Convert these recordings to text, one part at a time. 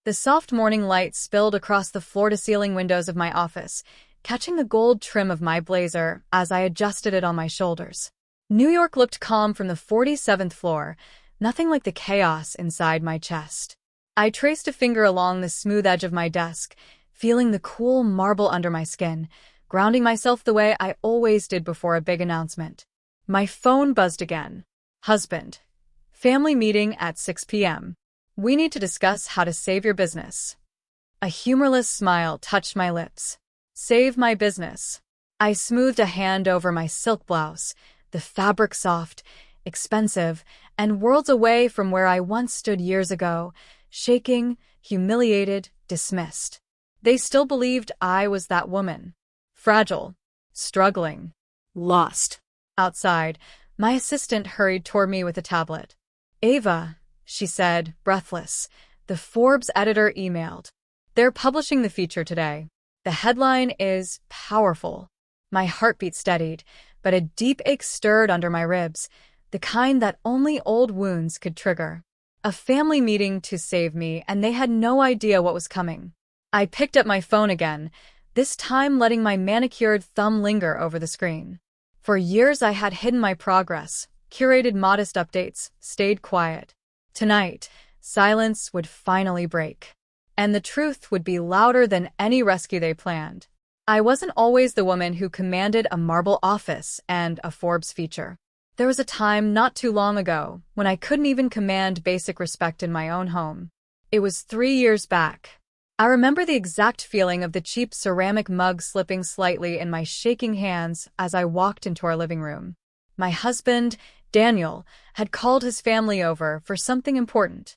The soft morning light spilled across the floor-to-ceiling windows of my office, catching the gold trim of my blazer as I adjusted it on my shoulders. New York looked calm from the 47th floor, nothing like the chaos inside my chest. I traced a finger along the smooth edge of my desk, feeling the cool marble under my skin, grounding myself the way I always did before a big announcement. My phone buzzed again. Husband. Family meeting at 6 p.m. We need to discuss how to save your business. A humorless smile touched my lips. Save my business. I smoothed a hand over my silk blouse, the fabric soft, expensive, and worlds away from where I once stood years ago, shaking, humiliated, dismissed. They still believed I was that woman. Fragile, struggling, lost. Outside, my assistant hurried toward me with a tablet. Ava, she said, breathless, the Forbes editor emailed. They're publishing the feature today. The headline is powerful. My heartbeat steadied, but a deep ache stirred under my ribs, the kind that only old wounds could trigger. A family meeting to save me, and they had no idea what was coming. I picked up my phone again, this time letting my manicured thumb linger over the screen. For years I had hidden my progress, curated modest updates, stayed quiet. Tonight, silence would finally break. And the truth would be louder than any rescue they planned. I wasn't always the woman who commanded a marble office and a Forbes feature. There was a time not too long ago when I couldn't even command basic respect in my own home. It was 3 years back. I remember the exact feeling of the cheap ceramic mug slipping slightly in my shaking hands as I walked into our living room. My husband, Daniel, had called his family over for something important.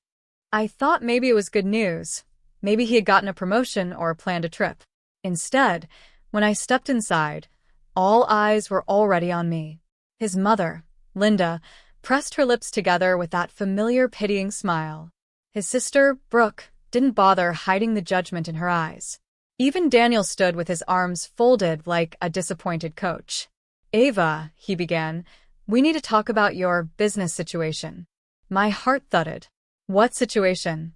I thought maybe it was good news. Maybe he had gotten a promotion or planned a trip. Instead, when I stepped inside, all eyes were already on me. His mother, Linda, pressed her lips together with that familiar pitying smile. His sister, Brooke, didn't bother hiding the judgment in her eyes. Even Daniel stood with his arms folded like a disappointed coach. Ava, he began, we need to talk about your business situation. My heart thudded. What situation?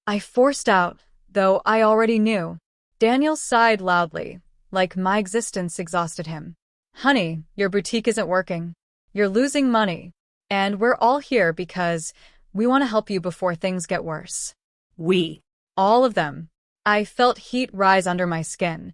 I forced out, though I already knew. Daniel sighed loudly, like my existence exhausted him. Honey, your boutique isn't working. You're losing money. And we're all here because we want to help you before things get worse. We. All of them. I felt heat rise under my skin,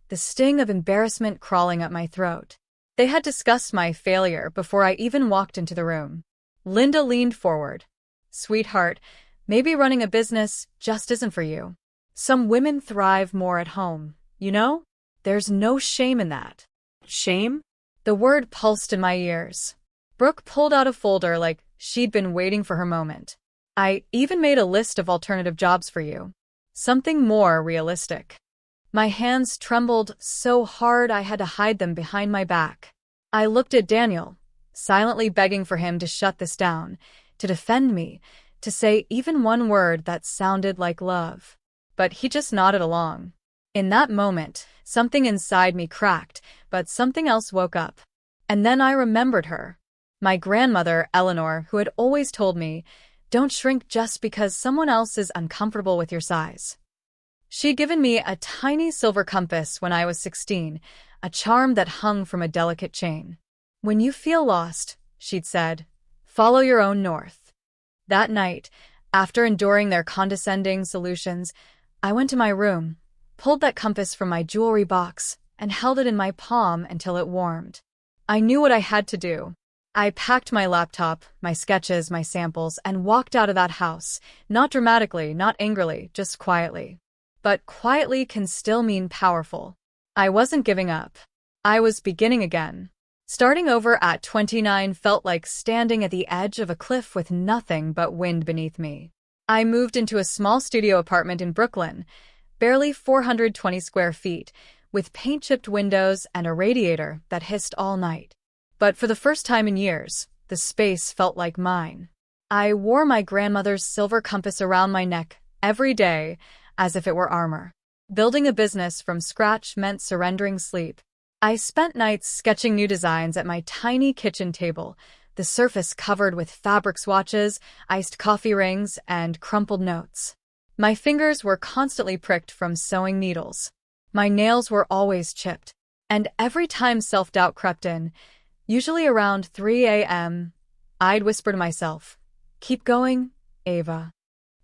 the sting of embarrassment crawling up my throat. They had discussed my failure before I even walked into the room. Linda leaned forward. Sweetheart, maybe running a business just isn't for you. Some women thrive more at home, you know? There's no shame in that. Shame? The word pulsed in my ears. Brooke pulled out a folder like she'd been waiting for her moment. I even made a list of alternative jobs for you. Something more realistic. My hands trembled so hard I had to hide them behind my back. I looked at Daniel, silently begging for him to shut this down, to defend me, to say even one word that sounded like love. But he just nodded along. In that moment, something inside me cracked, but something else woke up. And then I remembered her. My grandmother, Eleanor, who had always told me, don't shrink just because someone else is uncomfortable with your size. She'd given me a tiny silver compass when I was 16, a charm that hung from a delicate chain. When you feel lost, she'd said, follow your own north. That night, after enduring their condescending solutions, I went to my room, pulled that compass from my jewelry box, and held it in my palm until it warmed. I knew what I had to do. I packed my laptop, my sketches, my samples, and walked out of that house, not dramatically, not angrily, just quietly. But quietly can still mean powerful. I wasn't giving up. I was beginning again. Starting over at 29 felt like standing at the edge of a cliff with nothing but wind beneath me. I moved into a small studio apartment in Brooklyn, barely 420 square feet, with paint-chipped windows and a radiator that hissed all night. But for the first time in years, the space felt like mine. I wore my grandmother's silver compass around my neck every day, as if it were armor. Building a business from scratch meant surrendering sleep. I spent nights sketching new designs at my tiny kitchen table, the surface covered with fabric swatches, iced coffee rings, and crumpled notes. My fingers were constantly pricked from sewing needles. My nails were always chipped. And every time self-doubt crept in, usually around 3 a.m., I'd whisper to myself, "Keep going, Ava."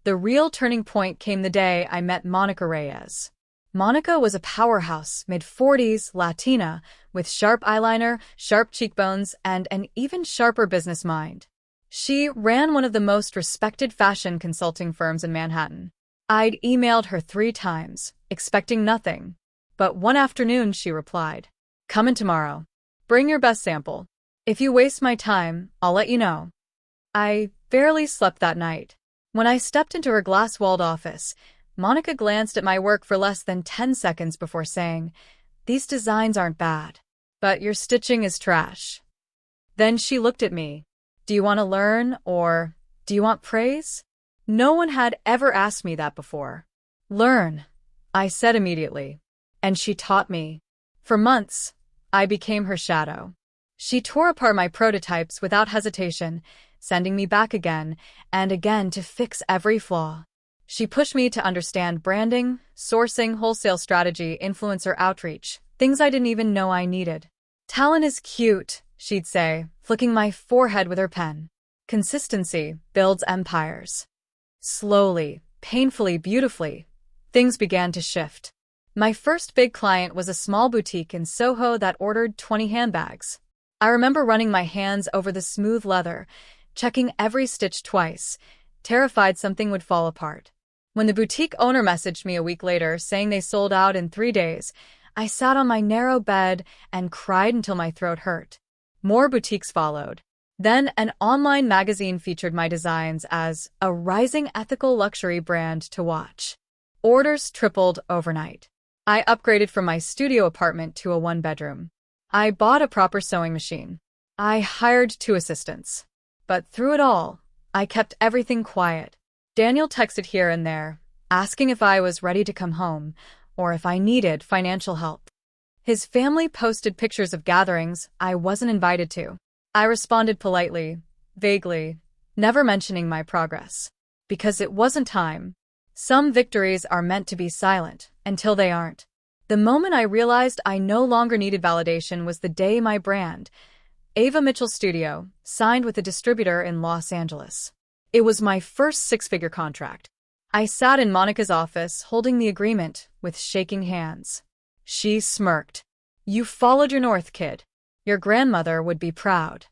The real turning point came the day I met Monica Reyes. Monica was a powerhouse, mid-40s, Latina, with sharp eyeliner, sharp cheekbones, and an even sharper business mind. She ran one of the most respected fashion consulting firms in Manhattan. I'd emailed her 3 times, expecting nothing. But one afternoon she replied, "Come in tomorrow. Bring your best sample. If you waste my time, I'll let you know." I barely slept that night. When I stepped into her glass-walled office, Monica glanced at my work for less than 10 seconds before saying, "These designs aren't bad, but your stitching is trash." Then she looked at me. "Do you want to learn, or do you want praise?" No one had ever asked me that before. "Learn," I said immediately. And she taught me. For months, I became her shadow. She tore apart my prototypes without hesitation, sending me back again and again to fix every flaw. She pushed me to understand branding, sourcing, wholesale strategy, influencer outreach, things I didn't even know I needed. "Talent is cute," she'd say, flicking my forehead with her pen. "Consistency builds empires." Slowly, painfully, beautifully, things began to shift. My first big client was a small boutique in Soho that ordered 20 handbags. I remember running my hands over the smooth leather, checking every stitch twice, terrified something would fall apart. When the boutique owner messaged me a week later saying they sold out in 3 days, I sat on my narrow bed and cried until my throat hurt. More boutiques followed. Then an online magazine featured my designs as a rising ethical luxury brand to watch. Orders tripled overnight. I upgraded from my studio apartment to a 1-bedroom. I bought a proper sewing machine. I hired 2 assistants. But through it all, I kept everything quiet. Daniel texted here and there, asking if I was ready to come home, or if I needed financial help. His family posted pictures of gatherings I wasn't invited to. I responded politely, vaguely, never mentioning my progress. Because it wasn't time. Some victories are meant to be silent, until they aren't. The moment I realized I no longer needed validation was the day my brand, Ava Mitchell Studio, signed with a distributor in Los Angeles. It was my first 6-figure contract. I sat in Monica's office, holding the agreement with shaking hands. She smirked. "You followed your north, kid. Your grandmother would be proud."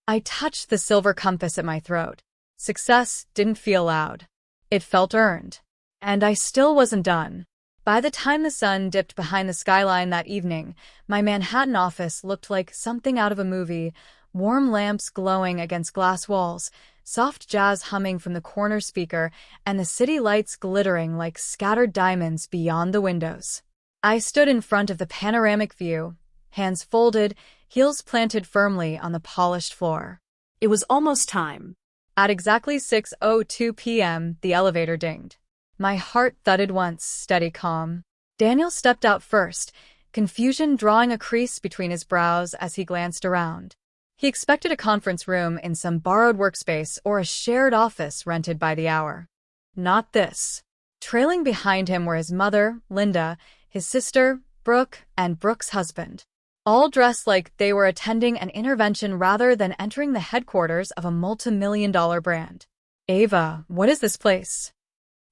I touched the silver compass at my throat. Success didn't feel loud. It felt earned. And I still wasn't done. By the time the sun dipped behind the skyline that evening, my Manhattan office looked like something out of a movie, warm lamps glowing against glass walls, soft jazz humming from the corner speaker, and the city lights glittering like scattered diamonds beyond the windows. I stood in front of the panoramic view, hands folded, heels planted firmly on the polished floor. It was almost time. At exactly 6:02 p.m., the elevator dinged. My heart thudded once, steady calm. Daniel stepped out first, confusion drawing a crease between his brows as he glanced around. He expected a conference room in some borrowed workspace or a shared office rented by the hour. Not this. Trailing behind him were his mother, Linda, his sister, Brooke, and Brooke's husband. All dressed like they were attending an intervention rather than entering the headquarters of a multi-million-dollar brand. "Ava, what is this place?"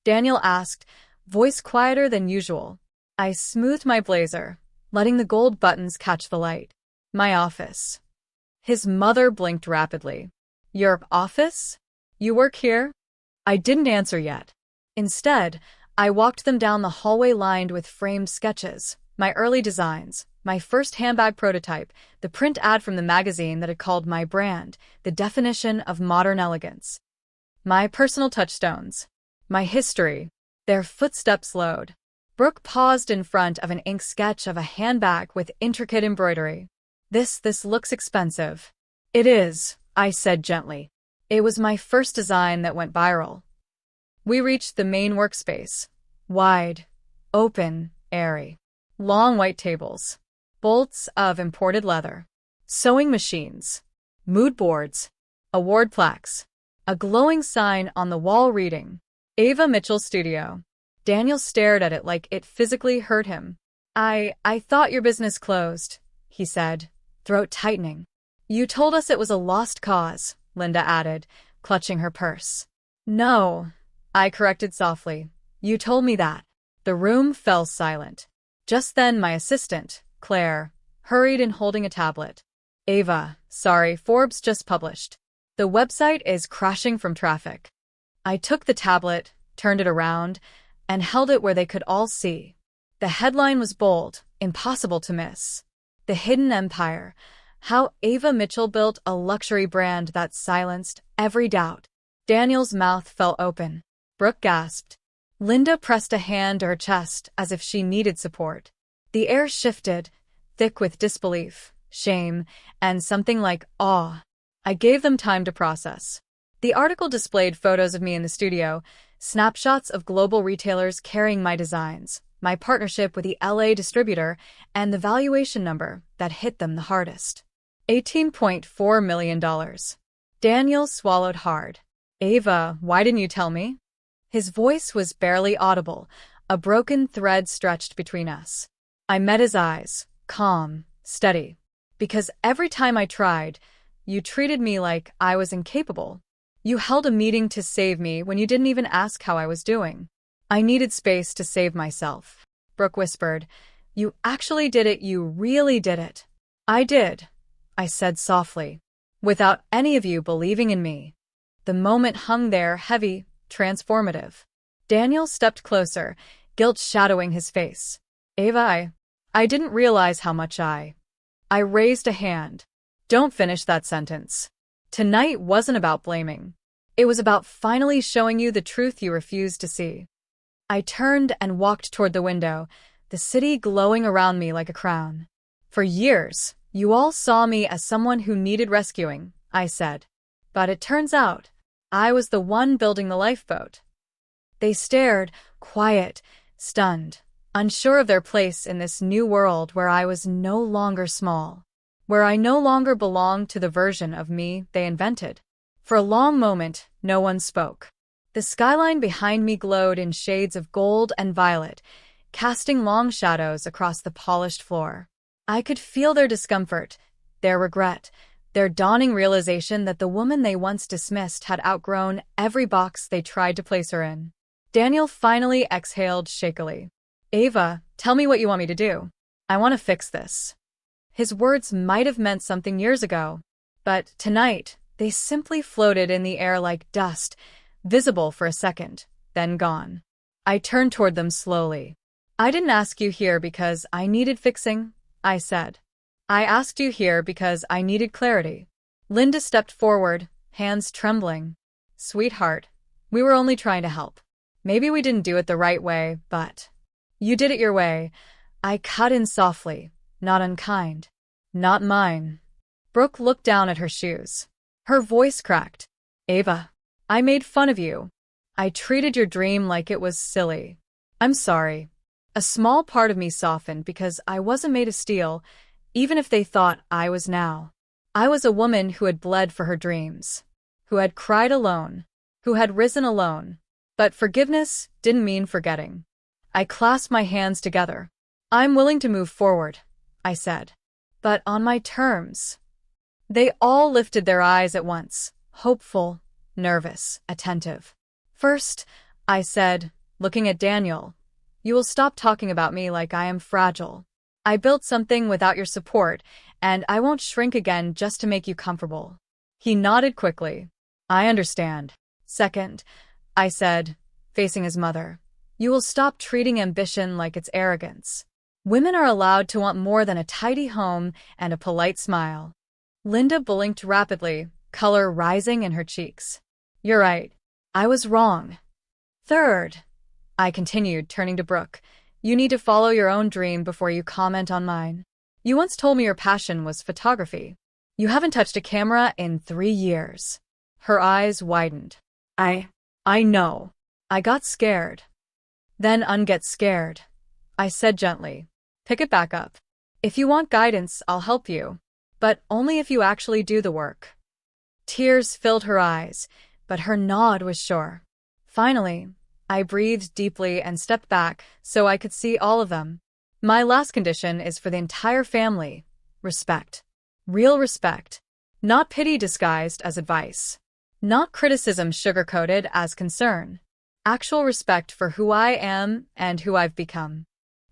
Daniel asked, voice quieter than usual. I smoothed my blazer, letting the gold buttons catch the light. "My office." His mother blinked rapidly. "Your office? You work here?" I didn't answer yet. Instead, I walked them down the hallway lined with framed sketches, my early designs, my first handbag prototype, the print ad from the magazine that had called my brand, the definition of modern elegance. My personal touchstones. My history. Their footsteps slowed. Brooke paused in front of an ink sketch of a handbag with intricate embroidery. This looks expensive." "It is," I said gently. It was my first design that went viral. We reached the main workspace. Wide, open, airy. Long white tables. Bolts of imported leather. Sewing machines. Mood boards. Award plaques. A glowing sign on the wall reading, Ava Mitchell's studio. Daniel stared at it like it physically hurt him. I thought your business closed, he said, throat tightening. You told us it was a lost cause, Linda added, clutching her purse. No, I corrected softly. You told me that. The room fell silent. Just then my assistant, Claire, hurried in holding a tablet. Ava, sorry, Forbes just published. The website is crashing from traffic. I took the tablet, turned it around, and held it where they could all see. The headline was bold, impossible to miss. The Hidden Empire. How Ava Mitchell built a luxury brand that silenced every doubt. Daniel's mouth fell open. Brooke gasped. Linda pressed a hand to her chest as if she needed support. The air shifted, thick with disbelief, shame, and something like awe. I gave them time to process. The article displayed photos of me in the studio, snapshots of global retailers carrying my designs, my partnership with the LA distributor, and the valuation number that hit them the hardest. $18.4 million. Daniel swallowed hard. Ava, why didn't you tell me? His voice was barely audible, a broken thread stretched between us. I met his eyes, calm, steady. Because every time I tried, you treated me like I was incapable. You held a meeting to save me when you didn't even ask how I was doing. I needed space to save myself. Brooke whispered. You actually did it, you really did it. I did, I said softly, without any of you believing in me. The moment hung there, heavy, transformative. Daniel stepped closer, guilt shadowing his face. Ava, I didn't realize how much I raised a hand. Don't finish that sentence. Tonight wasn't about blaming. It was about finally showing you the truth you refused to see. I turned and walked toward the window, the city glowing around me like a crown. For years, you all saw me as someone who needed rescuing, I said. But it turns out, I was the one building the lifeboat. They stared, quiet, stunned, unsure of their place in this new world where I was no longer small, where I no longer belonged to the version of me they invented. For a long moment, no one spoke. The skyline behind me glowed in shades of gold and violet, casting long shadows across the polished floor. I could feel their discomfort, their regret, their dawning realization that the woman they once dismissed had outgrown every box they tried to place her in. Daniel finally exhaled shakily. Ava, tell me what you want me to do. I want to fix this. His words might have meant something years ago, but tonight, they simply floated in the air like dust, visible for a second, then gone. I turned toward them slowly. I didn't ask you here because I needed fixing, I said. I asked you here because I needed clarity. Linda stepped forward, hands trembling. Sweetheart, we were only trying to help. Maybe we didn't do it the right way, but you did it your way. I cut in softly, not unkind. Not mine. Brooke looked down at her shoes. Her voice cracked. Ava, I made fun of you. I treated your dream like it was silly. I'm sorry. A small part of me softened because I wasn't made of steel, even if they thought I was now. I was a woman who had bled for her dreams, who had cried alone, who had risen alone. But forgiveness didn't mean forgetting. I clasped my hands together. I'm willing to move forward, I said. But on my terms. They all lifted their eyes at once, hopeful, nervous, attentive. First, I said, looking at Daniel, you will stop talking about me like I am fragile. I built something without your support, and I won't shrink again just to make you comfortable. He nodded quickly. I understand. Second, I said, facing his mother, you will stop treating ambition like it's arrogance. Women are allowed to want more than a tidy home and a polite smile. Linda blinked rapidly, color rising in her cheeks. You're right. I was wrong. Third, I continued, turning to Brooke, you need to follow your own dream before you comment on mine. You once told me your passion was photography. You haven't touched a camera in 3 years. Her eyes widened. I know. I got scared. Then unget scared. I said gently. Pick it back up. If you want guidance, I'll help you. But only if you actually do the work. Tears filled her eyes, but her nod was sure. Finally, I breathed deeply and stepped back so I could see all of them. My last condition is for the entire family. Respect. Real respect. Not pity disguised as advice. Not criticism sugar-coated as concern. Actual respect for who I am and who I've become.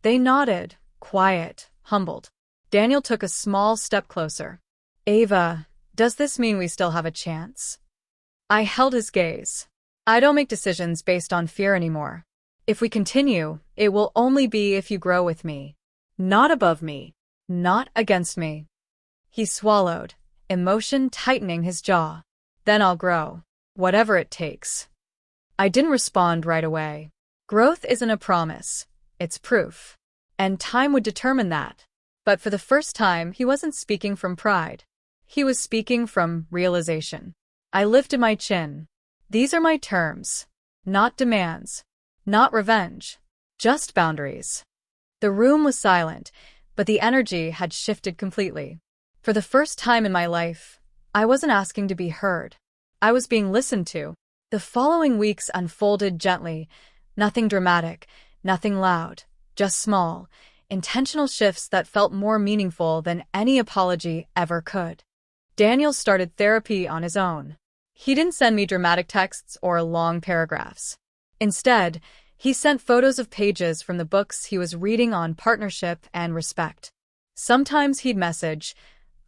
They nodded, quiet, humbled. Daniel took a small step closer. Ava, does this mean we still have a chance? I held his gaze. I don't make decisions based on fear anymore. If we continue, it will only be if you grow with me. Not above me. Not against me. He swallowed, emotion tightening his jaw. Then I'll grow. Whatever it takes. I didn't respond right away. Growth isn't a promise. It's proof. And time would determine that. But for the first time, he wasn't speaking from pride. He was speaking from realization. I lifted my chin. These are my terms. Not demands. Not revenge. Just boundaries. The room was silent, but the energy had shifted completely. For the first time in my life, I wasn't asking to be heard. I was being listened to. The following weeks unfolded gently. Nothing dramatic, nothing loud, just small, intentional shifts that felt more meaningful than any apology ever could. Daniel started therapy on his own. He didn't send me dramatic texts or long paragraphs. Instead, he sent photos of pages from the books he was reading on partnership and respect. Sometimes he'd message,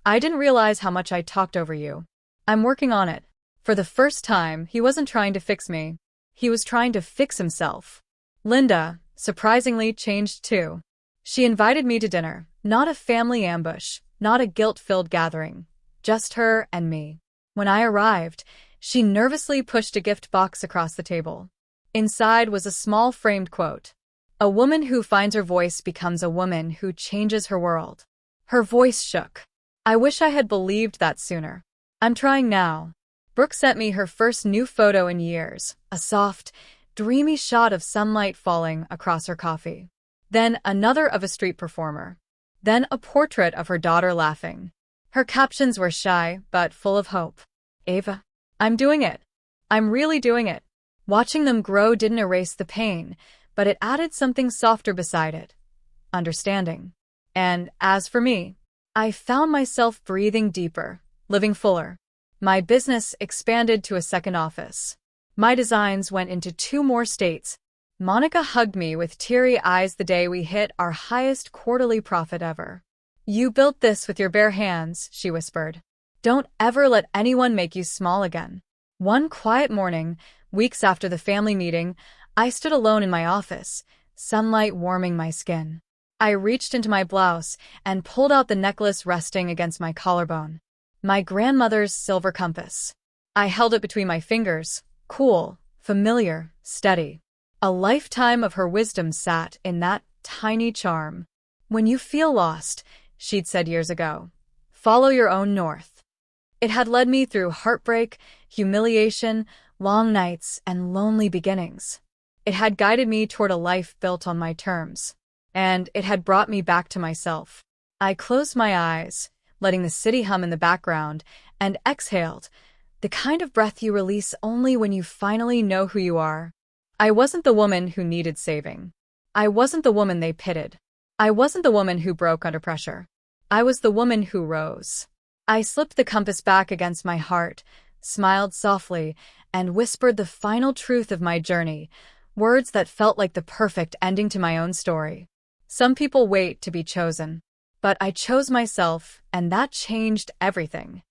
"I didn't realize how much I talked over you. I'm working on it." For the first time, he wasn't trying to fix me. He was trying to fix himself. Linda, surprisingly, changed too. She invited me to dinner, not a family ambush, not a guilt-filled gathering, just her and me. When I arrived, she nervously pushed a gift box across the table. Inside was a small framed quote. "A woman who finds her voice becomes a woman who changes her world." Her voice shook. I wish I had believed that sooner. I'm trying now. Brooke sent me her first new photo in years, a soft, dreamy shot of sunlight falling across her coffee. Then another of a street performer. Then a portrait of her daughter laughing. Her captions were shy, but full of hope. "Ava, I'm doing it. I'm really doing it." Watching them grow didn't erase the pain, but it added something softer beside it. Understanding. And as for me, I found myself breathing deeper, living fuller. My business expanded to a second office. My designs went into 2 more states. Monica hugged me with teary eyes the day we hit our highest quarterly profit ever. "You built this with your bare hands," she whispered. "Don't ever let anyone make you small again." One quiet morning, weeks after the family meeting, I stood alone in my office, sunlight warming my skin. I reached into my blouse and pulled out the necklace resting against my collarbone. My grandmother's silver compass. I held it between my fingers, cool, familiar, steady. A lifetime of her wisdom sat in that tiny charm. "When you feel lost," she'd said years ago, "follow your own north." It had led me through heartbreak, humiliation, long nights, and lonely beginnings. It had guided me toward a life built on my terms. And it had brought me back to myself. I closed my eyes, letting the city hum in the background, and exhaled, the kind of breath you release only when you finally know who you are. I wasn't the woman who needed saving. I wasn't the woman they pitied. I wasn't the woman who broke under pressure. I was the woman who rose. I slipped the compass back against my heart, smiled softly, and whispered the final truth of my journey, words that felt like the perfect ending to my own story. Some people wait to be chosen. But I chose myself, and that changed everything.